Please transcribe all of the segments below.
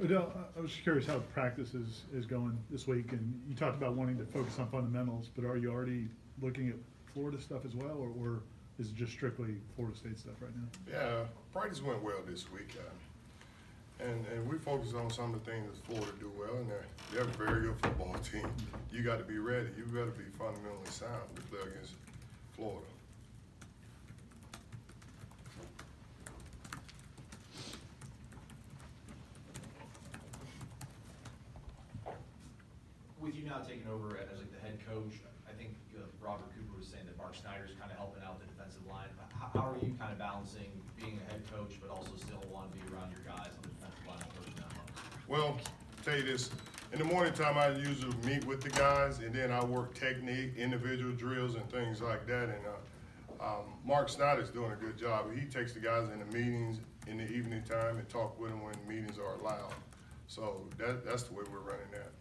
Odell, I was just curious how practice is going this week, and you talked about wanting to focus on fundamentals, but are you already looking at Florida stuff as well, or is it just strictly Florida State stuff right now? Yeah, practice went well this week, and we focused on some of the things that Florida do well, and they're a very good football team. You got to be ready. You better be fundamentally sound to play against Florida. With you now taking over as like the head coach, I think Robert Cooper was saying that Mark Snyder's kind of helping out the defensive line. How are you kind of balancing being a head coach, but also still want to be around your guys on the defensive line and coaching them? Well, tell you this, in the morning time I usually meet with the guys, and then I work technique, individual drills and things like that, and Mark Snyder's doing a good job. He takes the guys in the meetings in the evening time and talk with them when meetings are allowed. So that's the way we're running that.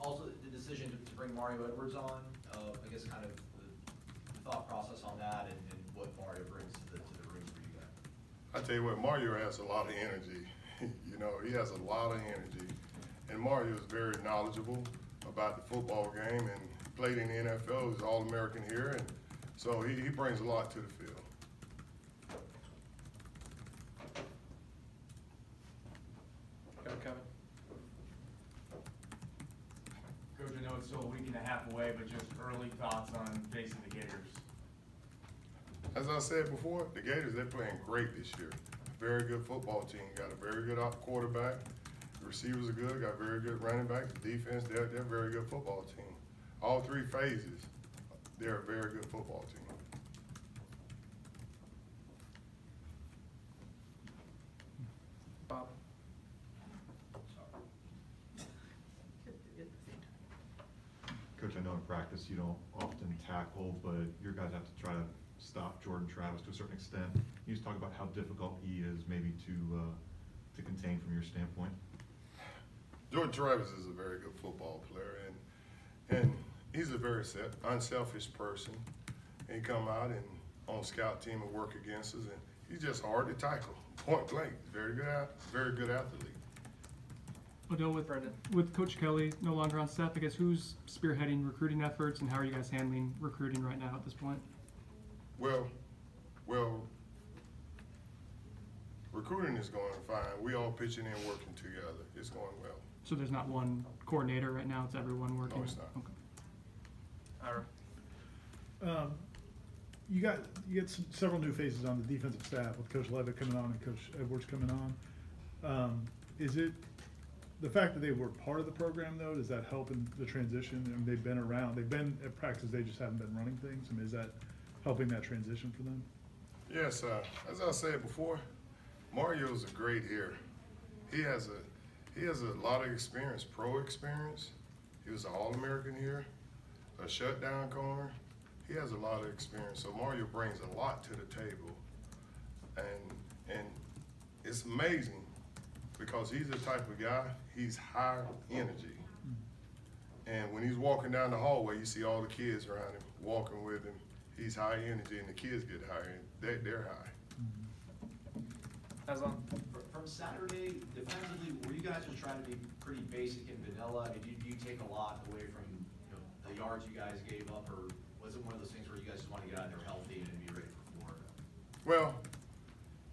Also, the decision to bring Mario Edwards on, I guess kind of the thought process on that and what Mario brings to the room for you guys. I tell you what, Mario has a lot of energy. You know, he has a lot of energy. And Mario is very knowledgeable about the football game and played in the NFL, he's All-American here, and so he brings a lot to the field. Kevin. Coach, I know it's still a week and a half away, but just early thoughts on facing the Gators. As I said before, the Gators, they're playing great this year. Very good football team. Got a very good quarterback. The receivers are good. Got very good running backs. The defense, they're a very good football team. All three phases, they're a very good football team. Bob. Coach, I know in practice you don't often tackle, but your guys have to try to stop Jordan Travis to a certain extent. Can you just talk about how difficult he is maybe to contain from your standpoint? Jordan Travis is a very good football player, and he's a very unselfish person. And he come out and on scout team and work against us, and he's just hard to tackle, point blank. Very good athlete. Odell, with Coach Kelly no longer on staff, I guess who's spearheading recruiting efforts, and how are you guys handling recruiting right now at this point? Well, recruiting is going fine. We all pitching in, working together. It's going well. So there's not one coordinator right now; it's everyone working. No, it's not. Okay. Ira. You got several new faces on the defensive staff with Coach Levitt coming on and Coach Edwards coming on. Is it the fact that they were part of the program, though, does that help in the transition? I mean, they've been around. They've been at practice. They just haven't been running things. I mean, is that helping that transition for them? Yes, as I said before, Mario's a great hitter. He has a lot of experience, pro experience. He was an All-American here, a shutdown corner. He has a lot of experience. So Mario brings a lot to the table, and it's amazing because he's the type of guy. He's high energy, and when he's walking down the hallway, you see all the kids around him walking with him. He's high energy, and the kids get higher. They're high. From Saturday, defensively, were you guys just trying to be pretty basic and vanilla? I mean, do you take a lot away from the yards you guys gave up, or was it one of those things where you guys just want to get out there healthy and be ready for Florida? Well,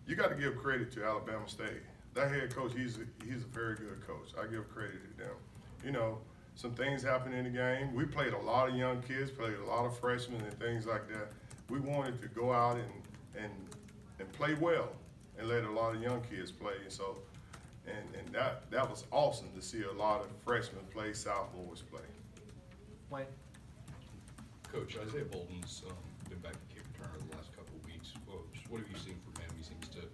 you got to give credit to Alabama State. That head coach, he's a very good coach. I give credit to them. You know, some things happened in the game. We played a lot of young kids, played a lot of freshmen and things like that. We wanted to go out and play well and let a lot of young kids play. And so, and that was awesome to see a lot of freshmen play, sophomores play. Wayne. Coach, Isaiah Bolden's been back at Cape Turner the last couple of weeks. What have you seen from him? He seems to,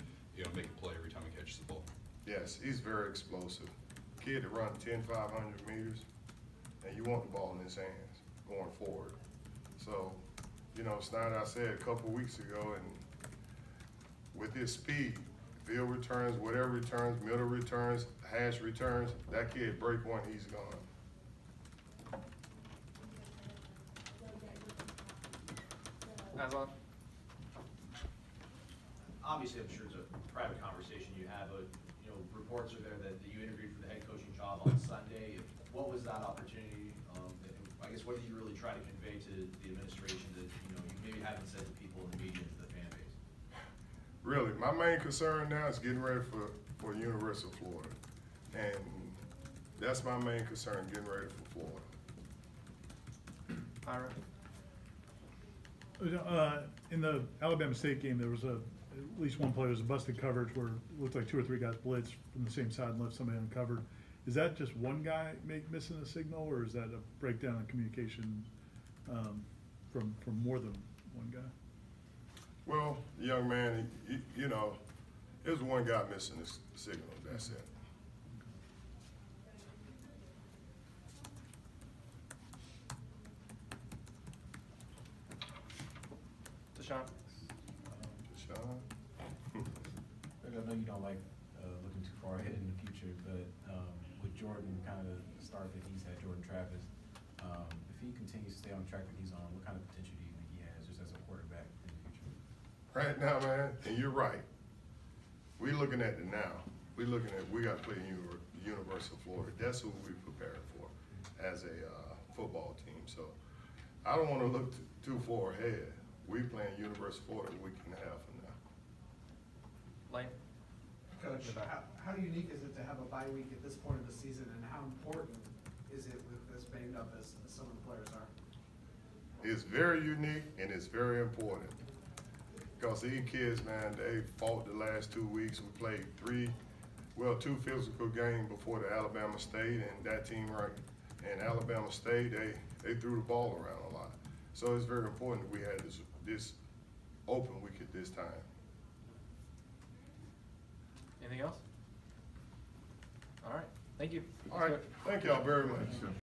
make a play every time he catches the ball. Yes, he's very explosive. Kid to run 10, 500 meters, and you want the ball in his hands going forward. So, Snyder, I said a couple of weeks ago, and with his speed, field returns, whatever returns, middle returns, hash returns, that kid break one, he's gone. Aslan. obviously, I'm sure it's a private conversation you have, but, you know, reports are there that you interviewed for the head coaching job on Sunday. What was that opportunity? I guess, what did you really try to convey to the administration that, you know, you maybe haven't said to people in the media, to the fan base? Really, my main concern now is getting ready for University of Florida. And that's my main concern, getting ready for Florida. In the Alabama State game, there was at least one player was a busted coverage where it looked like 2 or 3 guys blitzed from the same side and left somebody uncovered. Is that just one guy missing a signal, or is that a breakdown in communication from more than one guy? Well, the young man, you know, there's one guy missing this signal, that's it. Deshaun? Deshaun? I know you don't like looking too far ahead in the future, but with Jordan kind of the start that he's had, Jordan Travis, if he continues to stay on the track that he's on, what kind of potential do you think he has just as a quarterback in the future? Right now, man, and you're right. We're looking at the now. We got to play University of Florida. That's who we prepared for as a football team. So I don't want to look too far ahead. We playing University of Florida a week and a half from now. Lane? Coach, how unique is it to have a bye week at this point of the season, and how important is it with as banged up as some of the players are? It's very unique and it's very important. Because these kids, man, they fought the last 2 weeks. We played 2 physical games before the Alabama State, and that team and Alabama State, they threw the ball around a lot. So it's very important that we had this open week at this time. Anything else? All right, thank you. All right, thank y'all very much.